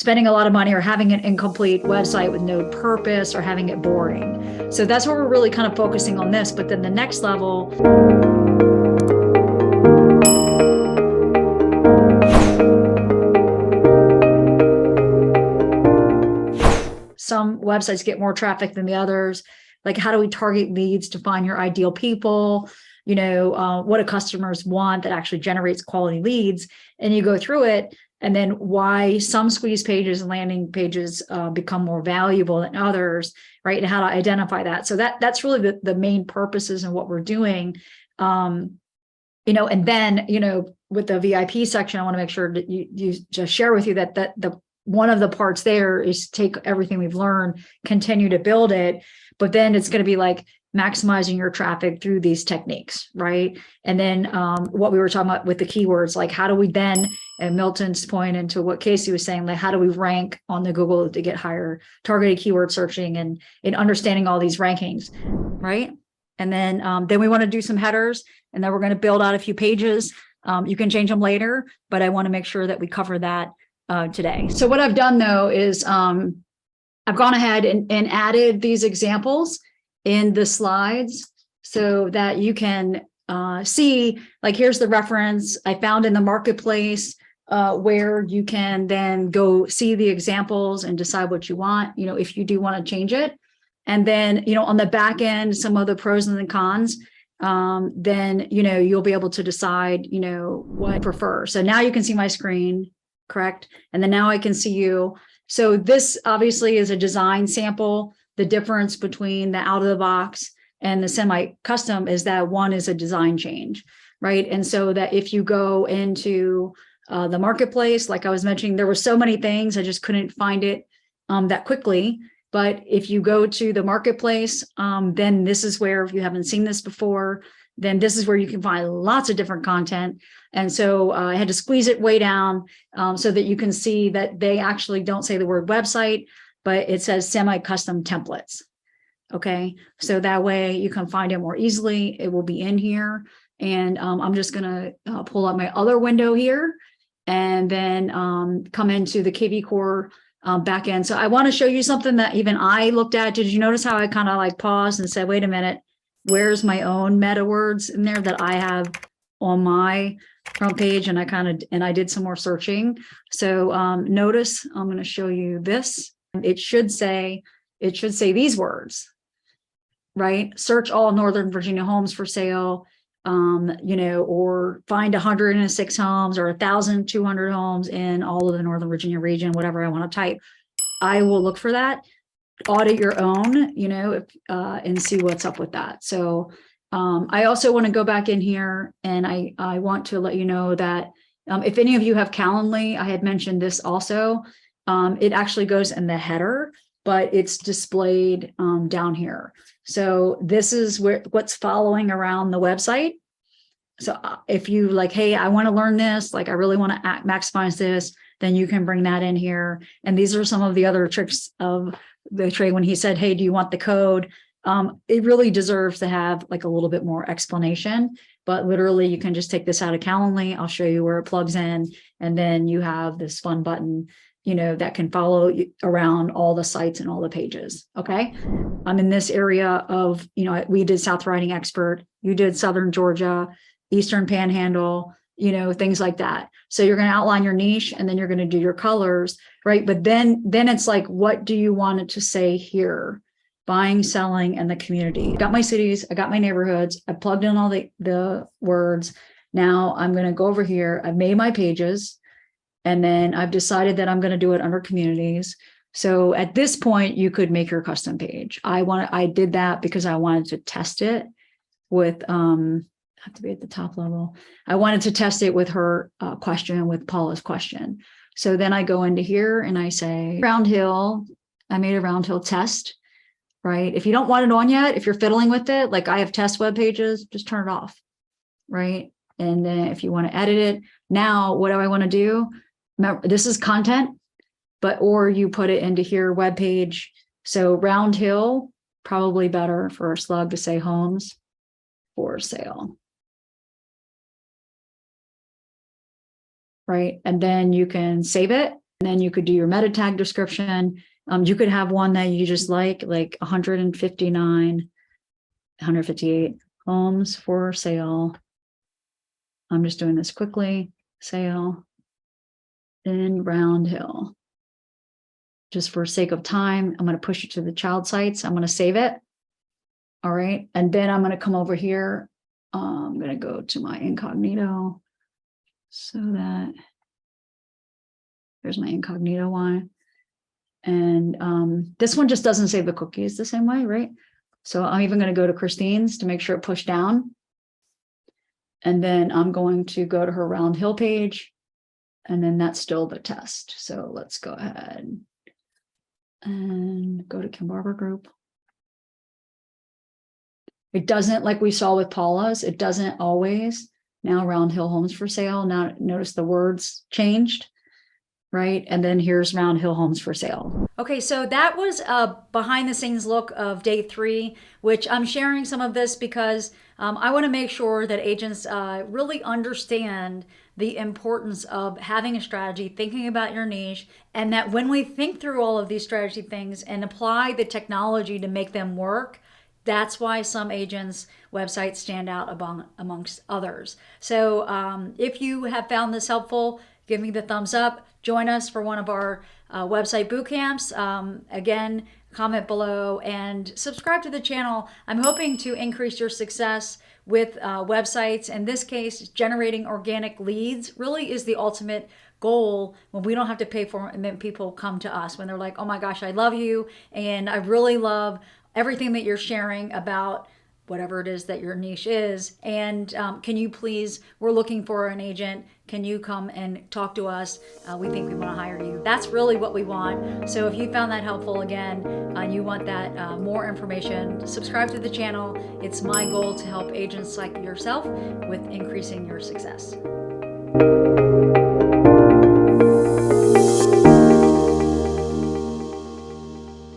spending a lot of money or having an incomplete website with no purpose or having it boring. So that's where we're really kind of focusing on this. But then the next level, some websites get more traffic than the others. Like, how do we target leads to find your ideal people? You know, what do customers want that actually generates quality leads? And you go through it, and then why some squeeze pages and landing pages become more valuable than others, right? And how to identify that. So that's really the main purposes and what we're doing. You know, and then, you know, with the VIP section, I want to make sure that you just share with you that the one of the parts there is take everything we've learned, continue to build it, but then it's going to be like maximizing your traffic through these techniques, right? And then what we were talking about with the keywords, like how do we then, and Milton's point into what Casey was saying, like how do we rank on the Google to get higher targeted keyword searching and in understanding all these rankings, right? And then we want to do some headers, and then we're going to build out a few pages. You can change them later, but I want to make sure that we cover that today. So what I've done though is I've gone ahead and added these examples in the slides so that you can see, like, here's the reference I found in the marketplace where you can then go see the examples and decide what you want, you know, if you do want to change it. And then, you know, on the back end, some of the pros and the cons, then, you know, you'll be able to decide, you know, what you prefer. So now you can see my screen, correct? And then now I can see you. So this obviously is a design sample. The difference between the out of the box and the semi-custom is that one is a design change, right? And so that if you go into the marketplace, like I was mentioning, there were so many things, I just couldn't find it that quickly. But if you go to the marketplace, then this is where, if you haven't seen this before, then this is where you can find lots of different content. And so I had to squeeze it way down so that you can see that they actually don't say the word website, but it says semi-custom templates. Okay, so that way you can find it more easily. It will be in here. And I'm just going to pull up my other window here and then come into the kvCORE backend. So I want to show you something that even I looked at. Did you notice how I kind of like paused and said, wait a minute, where's my own meta words in there that I have on my front page? And I did some more searching. So notice I'm going to show you this. It should say these words, right? Search all Northern Virginia homes for sale, you know, or find 106 homes or 1,200 homes in all of the Northern Virginia region, whatever I want to type. I will look for that. Audit your own, you know, and see what's up with that. So I also want to go back in here, and I want to let you know that if any of you have Calendly, I had mentioned this also. It actually goes in the header, but it's displayed down here. So this is what's following around the website. So if you like, hey, I want to learn this, like I really want to maximize this, then you can bring that in here. And these are some of the other tricks of the trade. When he said, hey, do you want the code? It really deserves to have like a little bit more explanation, but literally you can just take this out of Calendly. I'll show you where it plugs in. And then you have this fun button, you know, that can follow around all the sites and all the pages. Okay. I'm in this area of, you know, we did South Riding Expert, you did Southern Georgia, Eastern Panhandle, you know, things like that. So you're going to outline your niche, and then you're going to do your colors, right? But then it's like, what do you want it to say here? Buying, selling, and the community. I got my cities, I got my neighborhoods, I plugged in all the words. Now I'm going to go over here. I've made my pages, and then I've decided that I'm going to do it under communities. So at this point, you could make your custom page. I did that because I wanted to test it with, have to be at the top level. I wanted to test it with her question, with Paula's question. So then I go into here and I say Round Hill. I made a Round Hill test, right? If you don't want it on yet, if you're fiddling with it, like I have test web pages, just turn it off, right? And then if you want to edit it, now what do I want to do? Remember, this is content, or you put it into here, web page. So Round Hill, probably better for a slug to say homes for sale. Right. And then you can save it. And then you could do your meta tag description. You could have one that you just like 159, 158 homes for sale. I'm just doing this quickly. Sale in Round Hill. Just for sake of time, I'm going to push it to the child sites. I'm going to save it. All right. And then I'm going to come over here. I'm going to go to my incognito so that there's my incognito one. And this one just doesn't save the cookies the same way, right? So I'm even going to go to Christine's to make sure it pushed down. And then I'm going to go to her Round Hill page. And then that's still the test. So let's go ahead and go to Kim Barber group. It doesn't, like we saw with Paula's, it doesn't always. Now Round Hill homes for sale. Now notice the words changed, right? And then here's Round Hill homes for sale. Okay, so that was a behind the scenes look of day 3, which I'm sharing some of this because I want to make sure that agents really understand the importance of having a strategy, thinking about your niche, and that when we think through all of these strategy things and apply the technology to make them work, that's why some agents' websites stand out amongst others. So if you have found this helpful, give me the thumbs up. Join us for one of our website boot camps. Again, comment below and subscribe to the channel. I'm hoping to increase your success with websites. In this case, generating organic leads really is the ultimate goal when we don't have to pay for it, and then people come to us when they're like, oh my gosh, I love you and I really love everything that you're sharing about whatever it is that your niche is. And can you please, we're looking for an agent. Can you come and talk to us? We think we want to hire you. That's really what we want. So if you found that helpful, again, and you want that more information, subscribe to the channel. It's my goal to help agents like yourself with increasing your success.